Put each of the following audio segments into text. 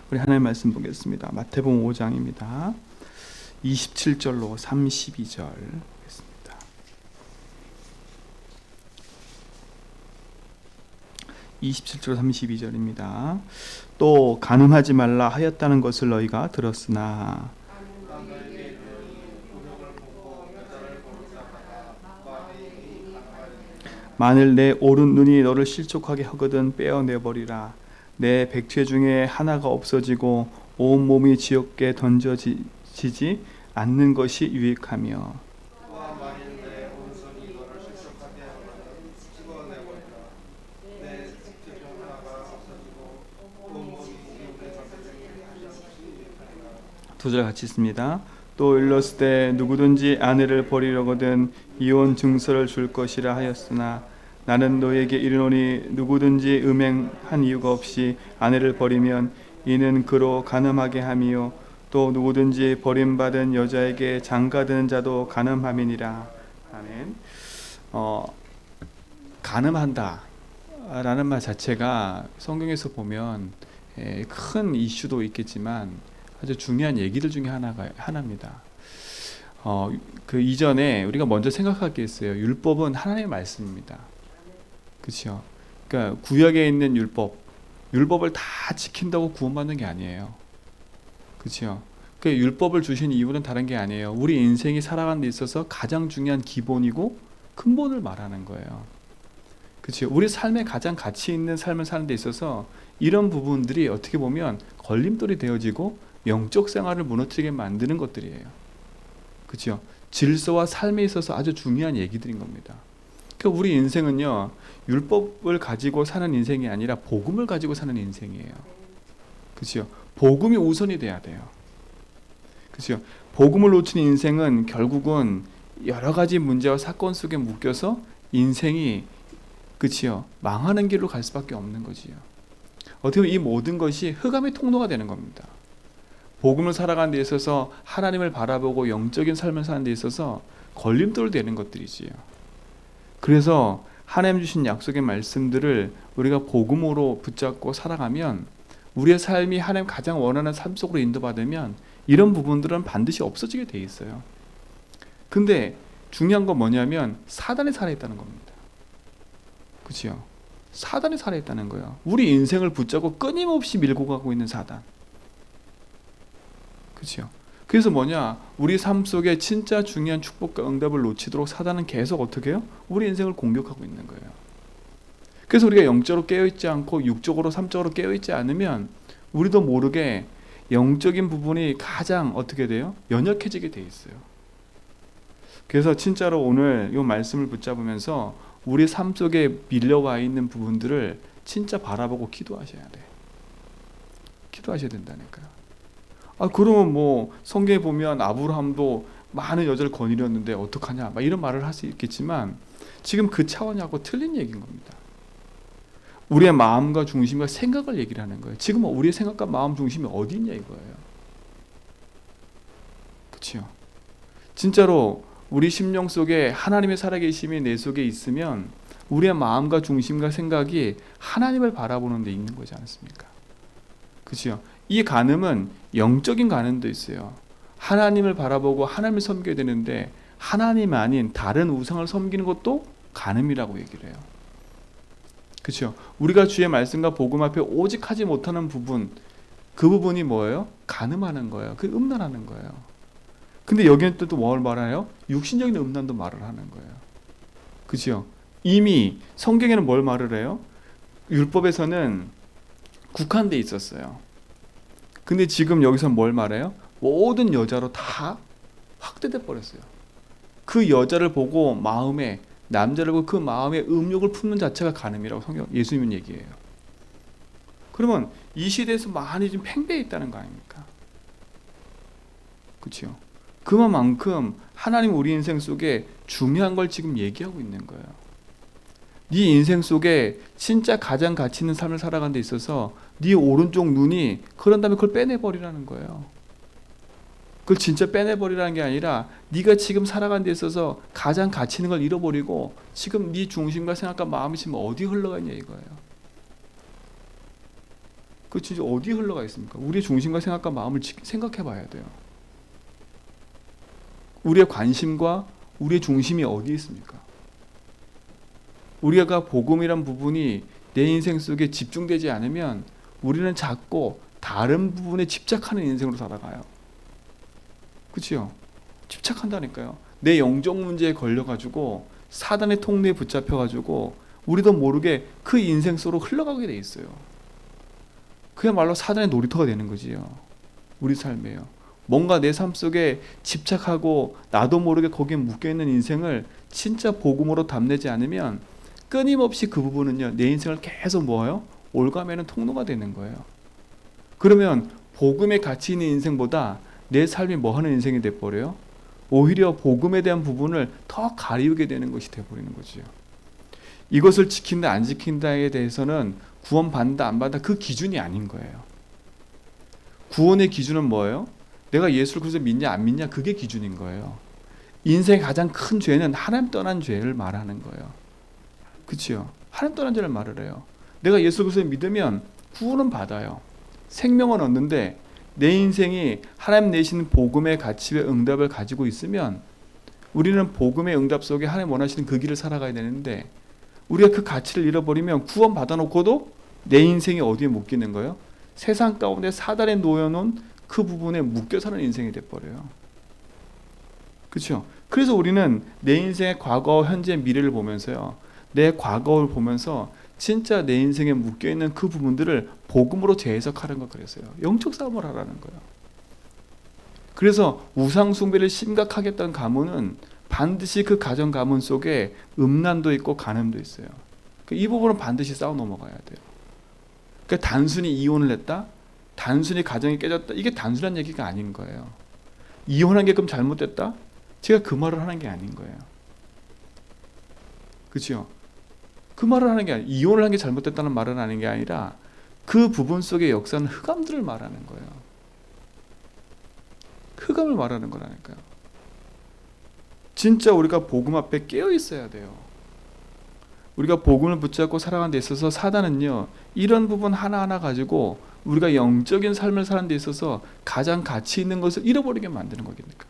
우리 하나님 말씀 보겠습니다. 마태복음 5장입니다. 27절로 32절 보겠습니다. 27절 32절입니다. 또 간음하지 말라 하였다는 것을 너희가 들었으나 만일 내 오른 눈이 너를 실족하게 하거든 빼어내버리라. 내 백체 중에 하나가 없어지고 온 몸이 지옥에 던져지지 않는 것이 유익하며 두 절 같이 있습니다. 또 일렀을 누구든지 아내를 버리려거든 이혼 증서를 줄 것이라 하였으나 나는 너에게 이르노니 누구든지 음행한 이유가 없이 아내를 버리면 이는 그로 간음하게 함이요 또 누구든지 버림받은 여자에게 장가드는 자도 간음함이니라. 아멘. 간음한다 라는 말 자체가 성경에서 보면 큰 이슈도 있겠지만 아주 중요한 얘기들 중에 하나입니다. 그 이전에 우리가 먼저 생각할 게 있어요. 율법은 하나님의 말씀입니다. 그렇죠? 그러니까 구약에 있는 율법을 다 지킨다고 구원받는 게 아니에요. 그렇죠? 그 율법을 주신 이유는 다른 게 아니에요. 우리 인생이 살아가는 데 있어서 가장 중요한 기본이고 근본을 말하는 거예요. 그렇죠? 우리 삶에 가장 가치 있는 삶을 사는 데 있어서 이런 부분들이 어떻게 보면 걸림돌이 되어지고 영적 생활을 무너뜨리게 만드는 것들이에요. 그렇죠? 질서와 삶에 있어서 아주 중요한 얘기들인 겁니다. 그러니까 우리 인생은요, 율법을 가지고 사는 인생이 아니라 복음을 가지고 사는 인생이에요. 그렇죠? 복음이 우선이 돼야 돼요. 그렇죠? 복음을 놓친 인생은 결국은 여러 가지 문제와 사건 속에 묶여서 인생이 그렇죠? 망하는 길로 갈 수밖에 없는 거지요. 어떻게 보면 이 모든 것이 흑암의 통로가 되는 겁니다. 복음을 살아가는 데 있어서 하나님을 바라보고 영적인 삶을 사는 데 있어서 걸림돌 되는 것들이지요. 그래서 하나님 주신 약속의 말씀들을 우리가 복음으로 붙잡고 살아가면 우리의 삶이 하나님 가장 원하는 삶 속으로 인도받으면 이런 부분들은 반드시 없어지게 돼 있어요. 근데 중요한 건 뭐냐면 사단이 살아있다는 겁니다. 그렇죠? 사단이 살아있다는 거예요. 우리 인생을 붙잡고 끊임없이 밀고 가고 있는 사단. 그렇죠? 그래서 뭐냐? 우리 삶 속에 진짜 중요한 축복과 응답을 놓치도록 사단은 계속 어떻게 해요? 우리 인생을 공격하고 있는 거예요. 그래서 우리가 영적으로 깨어있지 않고 육적으로 삼적으로 깨어있지 않으면 우리도 모르게 영적인 부분이 가장 어떻게 돼요? 연약해지게 돼 있어요. 그래서 진짜로 오늘 이 말씀을 붙잡으면서 우리 삶 속에 밀려와 있는 부분들을 진짜 바라보고 기도하셔야 돼. 기도하셔야 된다니까요. 그러면 뭐 성경에 보면 아브라함도 많은 여자를 거느렸는데 어떡하냐 막 이런 말을 할 수 있겠지만 지금 그 차원하고 틀린 얘기인 겁니다. 우리의 마음과 중심과 생각을 얘기를 하는 거예요. 지금 우리의 생각과 마음 중심이 어디 있냐 이거예요. 그렇죠? 진짜로 우리 심령 속에 하나님의 살아계심이 내 속에 있으면 우리의 마음과 중심과 생각이 하나님을 바라보는 데 있는 거지 않습니까? 그렇죠? 이 간음은 영적인 간음도 있어요. 하나님을 바라보고 하나님을 섬겨야 되는데 하나님 아닌 다른 우상을 섬기는 것도 간음이라고 얘기를 해요. 그렇죠? 우리가 주의 말씀과 복음 앞에 오직 하지 못하는 부분, 그 부분이 뭐예요? 간음하는 거예요. 그 음란하는 거예요. 근데 여기는 또 뭘 말해요? 육신적인 음란도 말을 하는 거예요. 그렇죠? 이미 성경에는 뭘 말을 해요? 율법에서는 국한돼 있었어요. 근데 지금 여기서 뭘 말해요? 모든 여자로 다 확대돼 버렸어요. 그 여자를 보고 마음에 남자를 보고 그 마음에 음욕을 품는 자체가 간음이라고 예수님은 얘기해요. 그러면 이 시대에서 많이 좀 팽배해 있다는 거 아닙니까? 그렇죠? 그만큼 하나님 우리 인생 속에 중요한 걸 지금 얘기하고 있는 거예요. 네 인생 속에 진짜 가장 가치 있는 삶을 살아가는 데 있어서 네 오른쪽 눈이 그런 다음에 그걸 빼내버리라는 거예요. 그걸 진짜 빼내버리라는 게 아니라 네가 지금 살아가는 데 있어서 가장 가치 있는 걸 잃어버리고 지금 네 중심과 생각과 마음이 지금 어디 흘러가냐 이거예요. 그 진짜 어디에 흘러가 있습니까? 우리의 중심과 생각과 마음을 생각해 봐야 돼요. 우리의 관심과 우리의 중심이 어디에 있습니까? 우리가 복음이란 부분이 내 인생 속에 집중되지 않으면 우리는 자꾸 다른 부분에 집착하는 인생으로 살아가요. 그렇죠? 집착한다니까요. 내 영적 문제에 걸려가지고 사단의 통로에 붙잡혀가지고 우리도 모르게 그 인생 속으로 흘러가게 돼 있어요. 그야말로 사단의 놀이터가 되는 거지요. 우리 삶에요. 뭔가 내 삶 속에 집착하고 나도 모르게 거기에 묶여있는 인생을 진짜 복음으로 담내지 않으면 끊임없이 그 부분은요, 내 인생을 계속 뭐예요? 올가매는 통로가 되는 거예요. 그러면 복음의 가치 있는 인생보다 내 삶이 뭐하는 인생이 돼버려요? 오히려 복음에 대한 부분을 더 가리우게 되는 것이 돼버리는 거죠. 이것을 지킨다 안 지킨다에 대해서는 구원 받는다 안 받는다 그 기준이 아닌 거예요. 구원의 기준은 뭐예요? 내가 예수를 그래서 믿냐 안 믿냐 그게 기준인 거예요. 인생의 가장 큰 죄는 하나님 떠난 죄를 말하는 거예요. 그렇죠? 하나님 떠난 죄를 말을 해요. 내가 예수를 그래서 믿으면 구원은 받아요. 생명은 얻는데 내 인생이 하나님 내신 복음의 가치와 응답을 가지고 있으면 우리는 복음의 응답 속에 하나님 원하시는 그 길을 살아가야 되는데 우리가 그 가치를 잃어버리면 구원 받아놓고도 내 인생이 어디에 묶이는 거예요? 세상 가운데 사단에 놓여놓은 그 부분에 묶여 사는 인생이 돼버려요. 그렇죠? 그래서 우리는 내 인생의 과거, 현재, 미래를 보면서요, 내 과거를 보면서 진짜 내 인생에 묶여있는 그 부분들을 복음으로 재해석하는 거 그랬어요. 영적 싸움을 하라는 거예요. 그래서 우상 숭배를 심각하게 했던 가문은 반드시 그 가정 가문 속에 음란도 있고 간음도 있어요. 이 부분은 반드시 싸워 넘어가야 돼요. 그러니까 단순히 이혼을 했다, 단순히 가정이 깨졌다, 이게 단순한 얘기가 아닌 거예요. 이혼한 게 그럼 잘못됐다? 제가 그 말을 하는 게 아닌 거예요. 그렇죠? 그 말을 하는 게 아니라 이혼을 한 게 잘못됐다는 말은 하는 게 아니라 그 부분 속의 역사는 흑암들을 말하는 거예요. 흑암을 말하는 거라니까요. 진짜 우리가 복음 앞에 깨어 있어야 돼요. 우리가 복음을 붙잡고 살아가는 데 있어서 사단은요, 이런 부분 하나하나 가지고 우리가 영적인 삶을 사는 데 있어서 가장 가치 있는 것을 잃어버리게 만드는 거니까.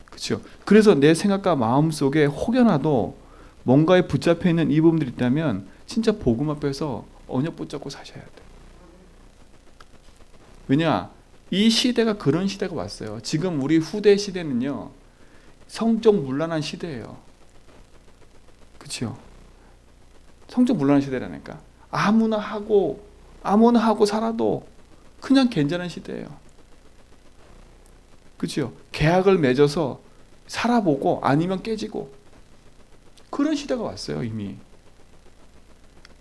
그렇죠? 그래서 내 생각과 마음 속에 혹여나도 뭔가에 붙잡혀 있는 이 부분들이 있다면 진짜 복음 앞에서 언약 붙잡고 사셔야 돼요. 왜냐? 이 시대가 그런 시대가 왔어요. 지금 우리 후대 시대는요, 성적 문란한 시대예요. 그렇죠? 성적 문란한 시대라니까. 아무나 하고 살아도 그냥 괜찮은 시대예요. 그렇죠? 계약을 맺어서 살아보고 아니면 깨지고 그런 시대가 왔어요. 이미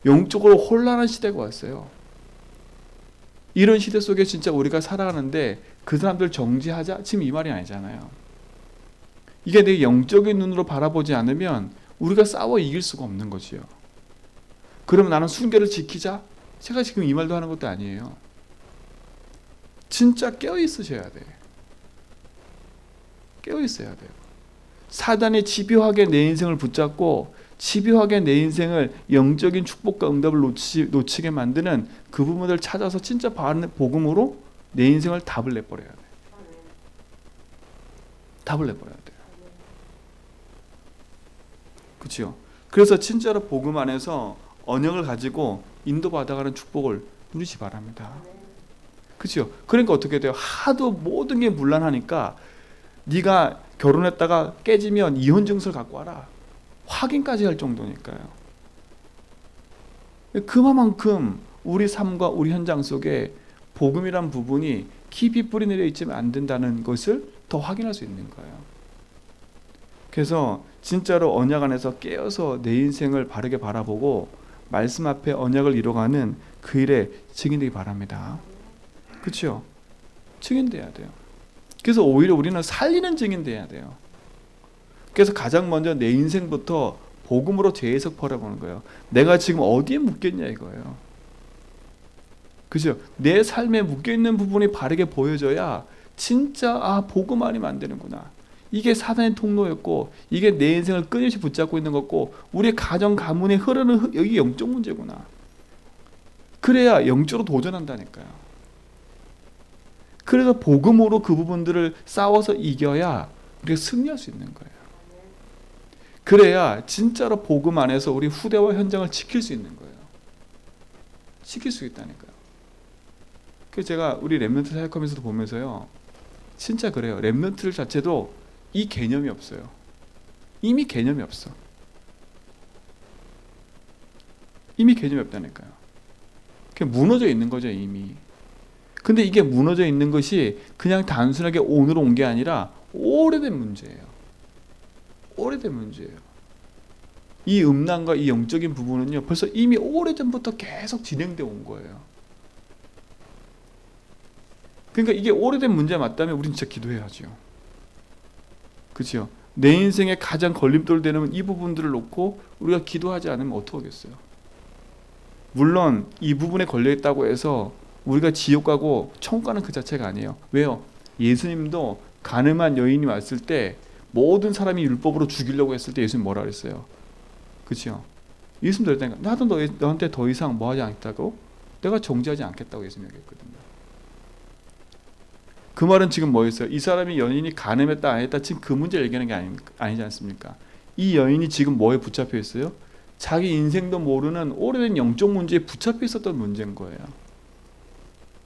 영적으로 혼란한 시대가 왔어요. 이런 시대 속에 진짜 우리가 살아가는데 그 사람들 정지하자? 지금 이 말이 아니잖아요. 이게 내 영적인 눈으로 바라보지 않으면 우리가 싸워 이길 수가 없는 거지요. 그러면 나는 순결을 지키자? 제가 지금 이 말도 하는 것도 아니에요. 진짜 깨어 있으셔야 돼. 깨어 있어야 돼요. 사단이 집요하게 내 인생을 붙잡고 집요하게 내 인생을 영적인 축복과 응답을 놓치게 만드는 그 부분을 찾아서 진짜 복음으로 내 인생을 답을 내버려야 돼. 답을 내버려야 돼요. 그렇죠? 그래서 진짜로 복음 안에서 언약을 가지고 인도받아가는 축복을 누리시 바랍니다. 그렇죠? 그러니까 어떻게 돼요? 하도 모든 게 문란하니까 네가 결혼했다가 깨지면 이혼 증서를 갖고 와라. 확인까지 할 정도니까요. 그만큼 우리 삶과 우리 현장 속에 복음이란 부분이 깊이 뿌리 내려 있지만 안 된다는 것을 더 확인할 수 있는 거예요. 그래서 진짜로 언약 안에서 깨어서 내 인생을 바르게 바라보고 말씀 앞에 언약을 이뤄가는 그 일에 증인되기 바랍니다. 그렇죠? 증인돼야 돼요. 그래서 오히려 우리는 살리는 증인돼야 돼요. 그래서 가장 먼저 내 인생부터 복음으로 재해석 바라보는 거예요. 내가 지금 어디에 묶였냐 이거예요. 그죠? 내 삶에 묶여있는 부분이 바르게 보여져야 진짜 복음 아니면 안 되는구나. 이게 사단의 통로였고 이게 내 인생을 끊임없이 붙잡고 있는 거고 우리의 가정 가문에 흐르는 여기 영적 문제구나. 그래야 영적으로 도전한다니까요. 그래서 복음으로 그 부분들을 싸워서 이겨야 우리가 승리할 수 있는 거예요. 그래야 진짜로 복음 안에서 우리 후대와 현장을 지킬 수 있는 거예요. 지킬 수 있다니까요. 그래서 제가 우리 렘넌트 사역하면서도 보면서요, 진짜 그래요. 렘넌트 자체도 이 개념이 없어요. 이미 개념이 없어. 이미 개념이 없다니까요. 그냥 무너져 있는 거죠, 이미. 근데 이게 무너져 있는 것이 그냥 단순하게 오늘 온 게 아니라 오래된 문제예요. 오래된 문제예요. 이 음란과 이 영적인 부분은요, 벌써 이미 오래전부터 계속 진행되어 온 거예요. 그러니까 이게 오래된 문제 맞다면 우린 진짜 기도해야죠. 그렇죠? 내 인생에 가장 걸림돌 되는 이 부분들을 놓고 우리가 기도하지 않으면 어떡하겠어요? 물론 이 부분에 걸려있다고 해서 우리가 지옥 가고 천국 가는 그 자체가 아니에요. 왜요? 예수님도 가늠한 여인이 왔을 때 모든 사람이 율법으로 죽이려고 했을 때 예수님 뭐라 그랬어요? 그렇죠? 예수님도 그랬다니까. 나도 너한테 더 이상 뭐 하지 않겠다고? 내가 정죄하지 않겠다고 예수님이 얘기했거든요. 그 말은 지금 뭐였어요? 이 사람이 여인이 간음했다 안 했다 지금 그 문제를 얘기하는 게 아니지 않습니까? 이 여인이 지금 뭐에 붙잡혀 있어요? 자기 인생도 모르는 오래된 영적 문제에 붙잡혀 있었던 문제인 거예요.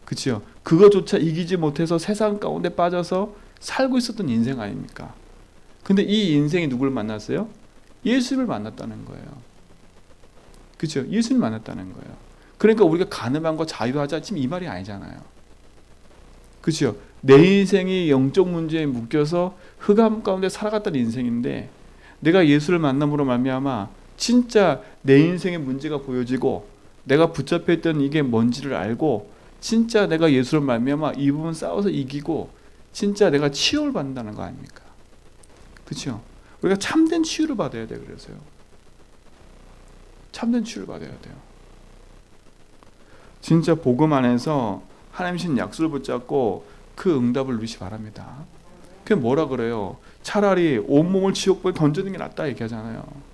그렇죠? 그거조차 이기지 못해서 세상 가운데 빠져서 살고 있었던 인생 아닙니까? 근데 이 인생이 누구를 만났어요? 예수님을 만났다는 거예요. 그렇죠? 예수님을 만났다는 거예요. 그러니까 우리가 가늠한 거 자유하자 지금 이 말이 아니잖아요. 그렇죠? 내 인생이 영적 문제에 묶여서 흑암 가운데 살아갔던 인생인데 내가 예수를 만남으로 말미암아 진짜 내 인생의 문제가 보여지고 내가 붙잡혀 있던 이게 뭔지를 알고 진짜 내가 예수를 말미암아 이 부분 싸워서 이기고 진짜 내가 치유를 받는다는 거 아닙니까? 그렇죠? 우리가 참된 치유를 받아야 돼요. 그래서요. 참된 치유를 받아야 돼요. 진짜 복음 안에서 하나님 주신 약속을 붙잡고 그 응답을 누리시 바랍니다. 그게 뭐라 그래요? 차라리 온몸을 지옥불에 던지는 게 낫다 얘기하잖아요.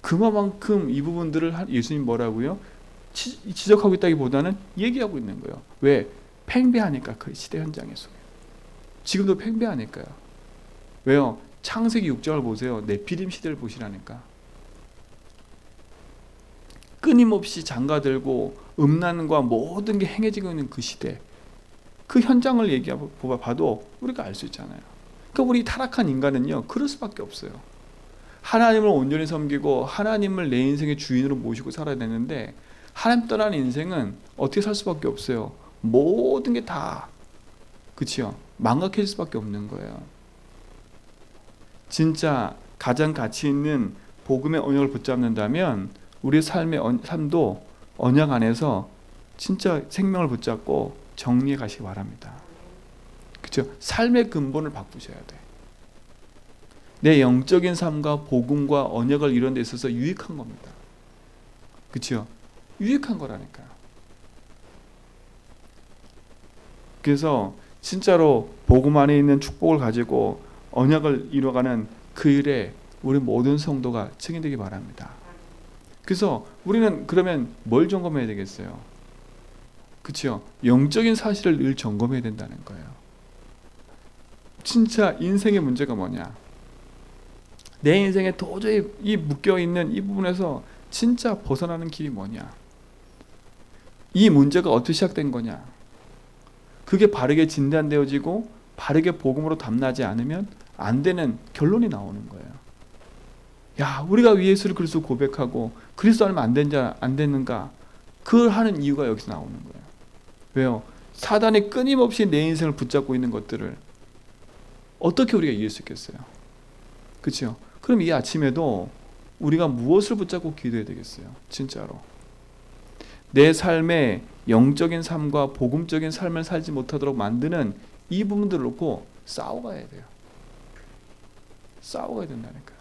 그만큼 이 부분들을 예수님 뭐라고요? 지적하고 있다기보다는 얘기하고 있는 거예요. 왜? 팽배하니까 그 시대 현장에서. 지금도 팽배하니까요. 왜요? 창세기 6장을 보세요. 네피림 시대를 보시라니까. 끊임없이 장가들고 음란과 모든 게 행해지고 있는 그 시대, 그 현장을 봐도 우리가 알 수 있잖아요. 그러니까 우리 타락한 인간은요, 그럴 수밖에 없어요. 하나님을 온전히 섬기고 하나님을 내 인생의 주인으로 모시고 살아야 되는데 하나님 떠난 인생은 어떻게 살 수밖에 없어요. 모든 게 다 그치요? 망각해질 수밖에 없는 거예요. 진짜 가장 가치 있는 복음의 언약을 붙잡는다면 우리의 삶도 언약 안에서 진짜 생명을 붙잡고 정리해 가시기 바랍니다. 그렇죠? 삶의 근본을 바꾸셔야 돼. 내 영적인 삶과 복음과 언약을 이루는 데 있어서 유익한 겁니다. 그렇죠? 유익한 거라니까요. 그래서 진짜로 복음 안에 있는 축복을 가지고 언약을 이루어가는 그 일에 우리 모든 성도가 증인되기 바랍니다. 그래서 우리는 그러면 뭘 점검해야 되겠어요? 그렇죠? 영적인 사실을 늘 점검해야 된다는 거예요. 진짜 인생의 문제가 뭐냐? 내 인생에 도저히 이 묶여있는 이 부분에서 진짜 벗어나는 길이 뭐냐? 이 문제가 어떻게 시작된 거냐? 그게 바르게 진단되어지고 바르게 복음으로 담나지 않으면 안 되는 결론이 나오는 거예요. 야, 우리가 예수를 그리스도 고백하고 그리스도 알면 안 됐는가? 그걸 하는 이유가 여기서 나오는 거예요. 왜요? 사단이 끊임없이 내 인생을 붙잡고 있는 것들을 어떻게 우리가 이길 수 있겠어요? 그렇죠? 그럼 이 아침에도 우리가 무엇을 붙잡고 기도해야 되겠어요? 진짜로. 내 삶의 영적인 삶과 복음적인 삶을 살지 못하도록 만드는 이 부분들을 놓고 싸워가야 돼요. 싸워가야 된다니까요.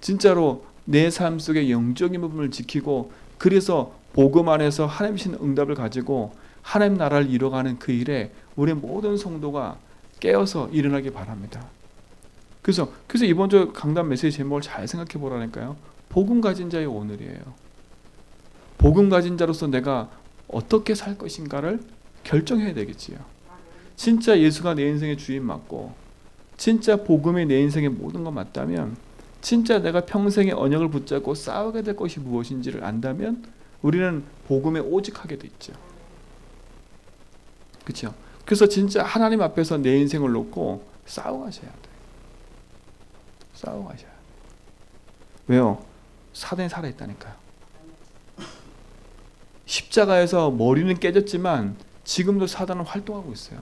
진짜로 내 삶 속의 영적인 부분을 지키고 그래서 복음 안에서 하나님 주신 응답을 가지고 하나님 나라를 이뤄가는 그 일에 우리 모든 성도가 깨어서 일어나기 바랍니다. 그래서 이번 주 강단 메시지 제목을 잘 생각해 보라니까요. 복음 가진 자의 오늘이에요. 복음 가진 자로서 내가 어떻게 살 것인가를 결정해야 되겠지요. 진짜 예수가 내 인생의 주인 맞고 진짜 복음이 내 인생의 모든 것 맞다면, 진짜 내가 평생의 언약을 붙잡고 싸우게 될 것이 무엇인지를 안다면 우리는 복음에 오직하게 돼 있죠. 그렇죠? 그래서 진짜 하나님 앞에서 내 인생을 놓고 싸워가셔야 돼요. 싸워가셔야 돼요. 왜요? 사단이 살아있다니까요. 십자가에서 머리는 깨졌지만 지금도 사단은 활동하고 있어요.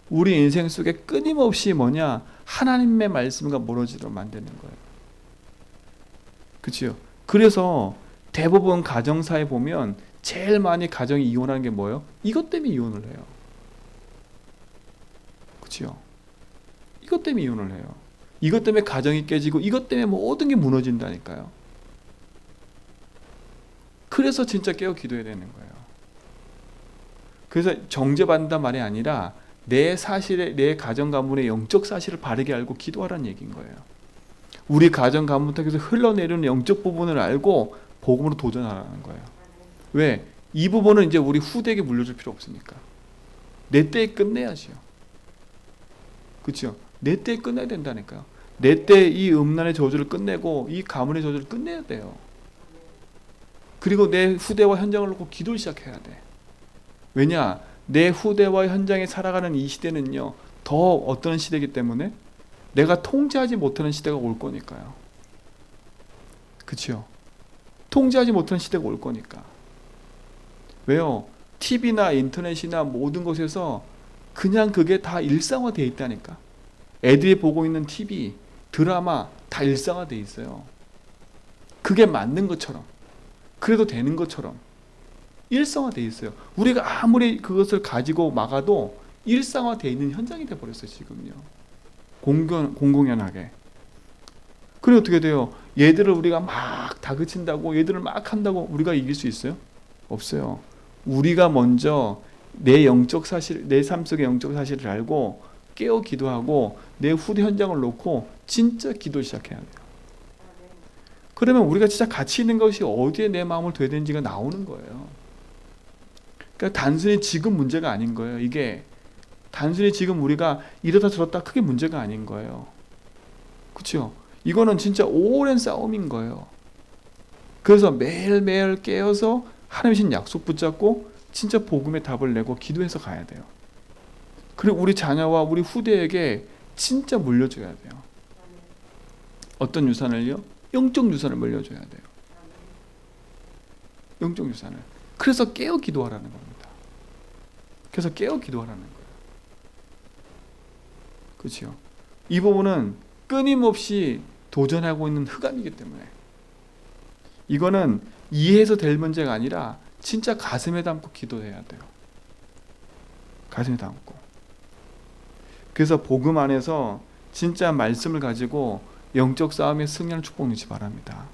우리 인생 속에 끊임없이 뭐냐? 하나님의 말씀과 멀어지도록 만드는 거예요. 그렇죠? 그래서 대부분 가정사에 보면 제일 많이 가정이 이혼하는 게 뭐예요? 이것 때문에 이혼을 해요. 그렇죠? 이것 때문에 이혼을 해요. 이것 때문에 가정이 깨지고 이것 때문에 모든 게 무너진다니까요. 그래서 진짜 깨어 기도해야 되는 거예요. 그래서 정죄받는단 말이 아니라 내 사실에, 내 가정 가문의 영적 사실을 바르게 알고 기도하라는 얘기인 거예요. 우리 가정 가문 통해서 흘러내리는 영적 부분을 알고 복음으로 도전하라는 거예요. 왜? 이 부분은 이제 우리 후대에게 물려줄 필요 없으니까. 내 때에 끝내야지요. 그렇죠? 내 때에 끝내야 된다니까요. 내 때 이 음란의 저주를 끝내고 이 가문의 저주를 끝내야 돼요. 그리고 내 후대와 현장을 놓고 기도를 시작해야 돼. 왜냐? 내 후대와 현장에 살아가는 이 시대는요, 더 어떤 시대이기 때문에 내가 통제하지 못하는 시대가 올 거니까요. 그렇죠? 통제하지 못하는 시대가 올 거니까. 왜요? TV나 인터넷이나 모든 곳에서 그냥 그게 다 일상화되어 있다니까. 애들이 보고 있는 TV, 드라마 다 일상화되어 있어요. 그게 맞는 것처럼, 그래도 되는 것처럼 일상화되어 있어요. 우리가 아무리 그것을 가지고 막아도 일상화되어 있는 현장이 돼버렸어요. 지금요. 공공연하게. 그래 어떻게 돼요? 얘들을 우리가 막 다그친다고, 얘들을 막 한다고 우리가 이길 수 있어요? 없어요. 우리가 먼저 내 영적 사실, 내 삶 속의 영적 사실을 알고 깨어 기도하고 내 후대 현장을 놓고 진짜 기도 시작해야 돼요. 그러면 우리가 진짜 가치 있는 것이 어디에 내 마음을 둬야 되는지가 나오는 거예요. 그러니까 단순히 지금 문제가 아닌 거예요. 이게 단순히 지금 우리가 이러다 저러다 크게 문제가 아닌 거예요. 그렇죠? 이거는 진짜 오랜 싸움인 거예요. 그래서 매일매일 깨어서 하나님 주신 약속 붙잡고 진짜 복음의 답을 내고 기도해서 가야 돼요. 그리고 우리 자녀와 우리 후대에게 진짜 물려줘야 돼요. 어떤 유산을요? 영적 유산을 물려줘야 돼요. 영적 유산을. 그래서 깨어 기도하라는 겁니다. 그래서 깨어 기도하라는 거예요. 그렇죠? 이 부분은 끊임없이 도전하고 있는 흑암이기 때문에 이거는 이해해서 될 문제가 아니라 진짜 가슴에 담고 기도해야 돼요. 가슴에 담고. 그래서 복음 안에서 진짜 말씀을 가지고 영적 싸움에 승리하는 축복 누리시 바랍니다.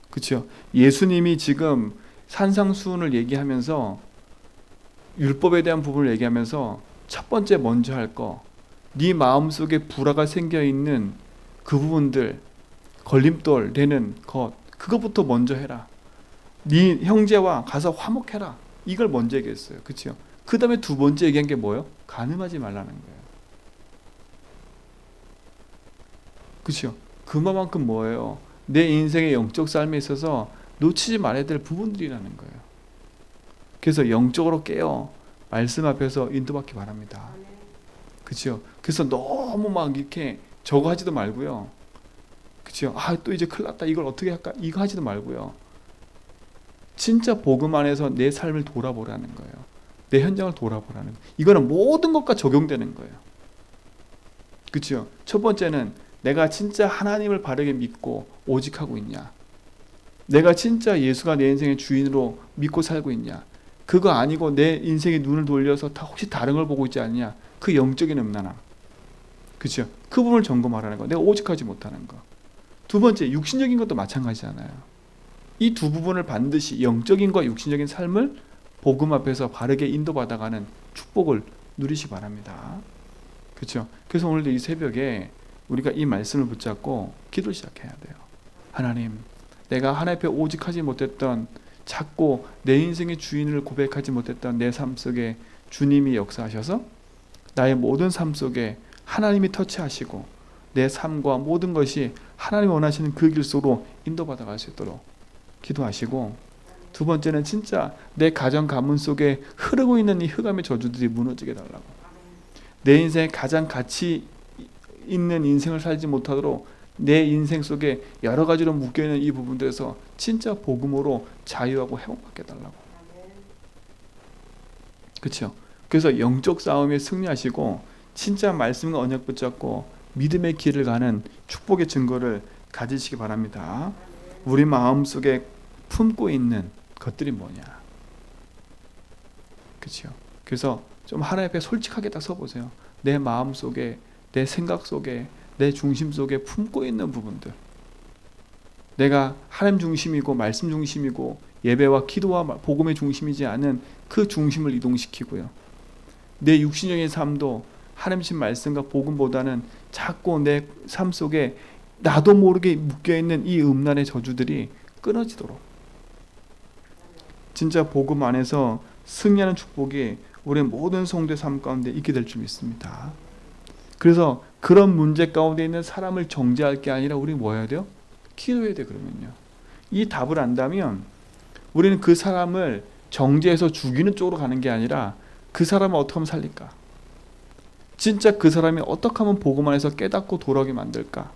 그렇죠? 예수님이 지금 산상수훈을 얘기하면서 율법에 대한 부분을 얘기하면서 첫 번째 먼저 할 거, 네 마음속에 불화가 생겨있는 그 부분들, 걸림돌 되는 것, 그것부터 먼저 해라. 네 형제와 가서 화목해라. 이걸 먼저 얘기했어요. 그렇죠? 그 다음에 두 번째 얘기한 게 뭐예요? 간음하지 말라는 거예요. 그렇죠? 그만큼 뭐예요? 내 인생의 영적 삶에 있어서 놓치지 말아야 될 부분들이라는 거예요. 그래서 영적으로 깨어 말씀 앞에서 인도받기 바랍니다. 그렇죠? 그래서 너무 막 이렇게 저거 하지도 말고요. 그렇죠? 또 이제 큰일 났다. 이걸 어떻게 할까? 이거 하지도 말고요. 진짜 복음 안에서 내 삶을 돌아보라는 거예요. 내 현장을 돌아보라는 거예요. 이거는 모든 것과 적용되는 거예요. 그렇죠? 첫 번째는 내가 진짜 하나님을 바르게 믿고 오직하고 있냐? 내가 진짜 예수가 내 인생의 주인으로 믿고 살고 있냐? 그거 아니고 내 인생의 눈을 돌려서 혹시 다른 걸 보고 있지 않냐? 그 영적인 음란함. 그렇죠? 그 부분을 점검하라는 거. 내가 오직하지 못하는 거. 두 번째, 육신적인 것도 마찬가지잖아요. 이 두 부분을 반드시 영적인과 육신적인 삶을 복음 앞에서 바르게 인도받아가는 축복을 누리시 바랍니다. 그렇죠? 그래서 오늘도 이 새벽에 우리가 이 말씀을 붙잡고 기도를 시작해야 돼요. 하나님, 내가 하나님 앞에 오직하지 못했던 자꾸 내 인생의 주인을 고백하지 못했던 내 삶 속에 주님이 역사하셔서 나의 모든 삶 속에 하나님이 터치하시고 내 삶과 모든 것이 하나님이 원하시는 그 길 속으로 인도받아 갈 수 있도록 기도하시고, 두 번째는 진짜 내 가정 가문 속에 흐르고 있는 이 흑암의 저주들이 무너지게 달라고, 내 인생에 가장 가치 있는 인생을 살지 못하도록 내 인생 속에 여러 가지로 묶여있는 이 부분들에서 진짜 복음으로 자유하고 회복받게 달라고. 그렇죠? 그래서 영적 싸움에 승리하시고 진짜 말씀과 언약 붙잡고 믿음의 길을 가는 축복의 증거를 가지시기 바랍니다. 우리 마음속에 품고 있는 것들이 뭐냐? 그렇죠? 그래서 좀 하나님 앞에 솔직하게 딱 서보세요. 내 마음 속에, 내 생각 속에, 내 중심 속에 품고 있는 부분들, 내가 하나님 중심이고 말씀 중심이고 예배와 기도와 복음의 중심이지 않은 그 중심을 이동시키고요, 내 육신적인 삶도 하나님의 말씀과 복음보다는 자꾸 내 삶 속에 나도 모르게 묶여있는 이 음란의 저주들이 끊어지도록 진짜 복음 안에서 승리하는 축복이 우리의 모든 성도의 삶 가운데 있게 될 줄 믿습니다. 그래서 그런 문제 가운데 있는 사람을 정죄할 게 아니라 우리 뭐 해야 돼요? 기도해야 돼. 그러면요, 이 답을 안다면 우리는 그 사람을 정죄해서 죽이는 쪽으로 가는 게 아니라 그 사람을 어떻게 하면 살릴까? 진짜 그 사람이 어떻게 하면 복음 안에서 깨닫고 돌아오게 만들까?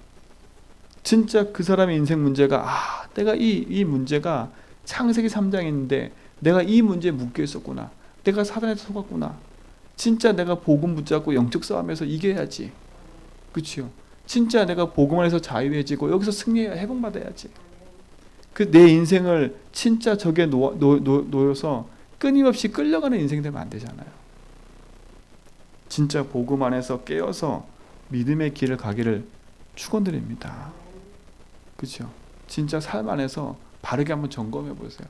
진짜 그 사람의 인생 문제가 내가 이 문제가 창세기 3장에 있는데 내가 이 문제에 묶여 있었구나, 내가 사단에서 속았구나, 진짜 내가 복음 붙잡고 영적 싸움에서 이겨야지. 그렇죠? 진짜 내가 복음 안에서 자유해지고 여기서 승리해야 회복받아야지. 그 내 인생을 진짜 저게 놓여서 끊임없이 끌려가는 인생 되면 안 되잖아요. 진짜 복음 안에서 깨어서 믿음의 길을 가기를 축원드립니다. 그렇죠? 진짜 삶 안에서 바르게 한번 점검해 보세요.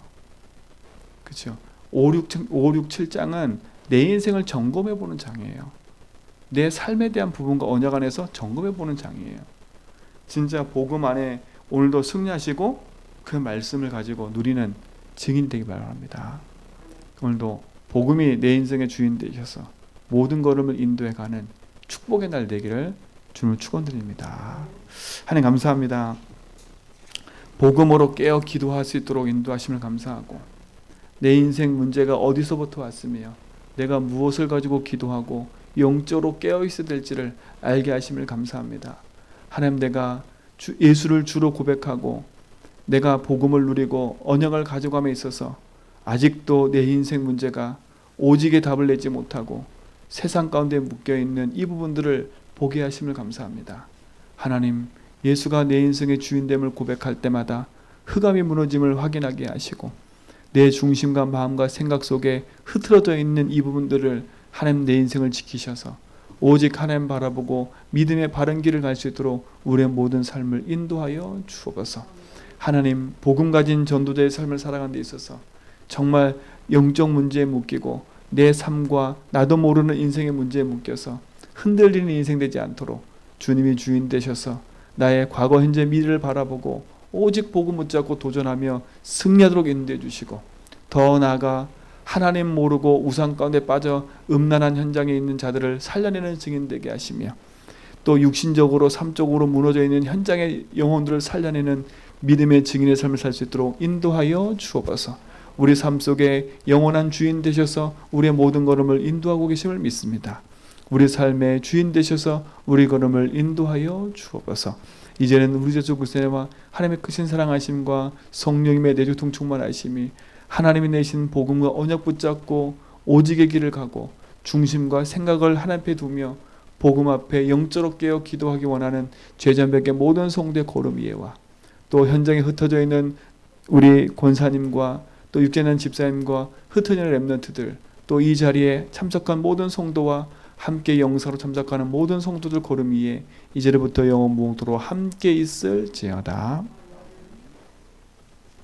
그렇죠? 5, 6, 7장은 내 인생을 점검해 보는 장이에요. 내 삶에 대한 부분과 언약 안에서 점검해 보는 장이에요. 진짜 복음 안에 오늘도 승리하시고 그 말씀을 가지고 누리는 증인 되기 바랍니다. 오늘도 복음이 내 인생의 주인 되셔서 모든 걸음을 인도해 가는 축복의 날 되기를 주님을 축원드립니다. 하나님 감사합니다. 복음으로 깨어 기도할 수 있도록 인도하심을 감사하고, 내 인생 문제가 어디서부터 왔으며 내가 무엇을 가지고 기도하고 영적으로 깨어 있어야 될지를 알게 하심을 감사합니다. 하나님, 내가 예수를 주로 고백하고 내가 복음을 누리고 언약을 가져감에 있어서 아직도 내 인생 문제가 오직의 답을 내지 못하고 세상 가운데 묶여있는 이 부분들을 보게 하심을 감사합니다. 하나님, 예수가 내 인생의 주인됨을 고백할 때마다 흑암이 무너짐을 확인하게 하시고 내 중심과 마음과 생각 속에 흐트러져 있는 이 부분들을 하나님 내 인생을 지키셔서 오직 하나님 바라보고 믿음의 바른 길을 갈 수 있도록 우리의 모든 삶을 인도하여 주옵소서. 하나님, 복음 가진 전도자의 삶을 살아가는 데 있어서 정말 영적 문제에 묶이고 내 삶과 나도 모르는 인생의 문제에 묶여서 흔들리는 인생 되지 않도록 주님이 주인 되셔서 나의 과거, 현재, 미래를 바라보고 오직 복음 붙잡고 도전하며 승리하도록 인도해 주시고, 더 나아가 하나님 모르고 우상 가운데 빠져 음란한 현장에 있는 자들을 살려내는 증인 되게 하시며, 또 육신적으로 삶적으로 무너져 있는 현장의 영혼들을 살려내는 믿음의 증인의 삶을 살 수 있도록 인도하여 주옵소서. 우리 삶 속에 영원한 주인 되셔서 우리의 모든 걸음을 인도하고 계심을 믿습니다. 우리 삶의 주인 되셔서 우리 걸음을 인도하여 주옵소서. 이제는 우리 주 그리스도와 하나님의 크신 사랑하심과 성령님의 내주통 충만하심이 하나님이 내신 복음과 언약 붙잡고 오직의 길을 가고 중심과 생각을 하나님 앞에 두며 복음 앞에 영적으로 깨어 기도하기 원하는 죄전백의 모든 성도의 걸음 이해와, 또 현장에 흩어져 있는 우리 권사님과 또 육재난 집사님과 흩어지는 렘넌트들, 또 이 자리에 참석한 모든 성도와 함께 영사로 참석하는 모든 성도들 걸음 위에 이제부터 영원 무궁토록 함께 있을지어다.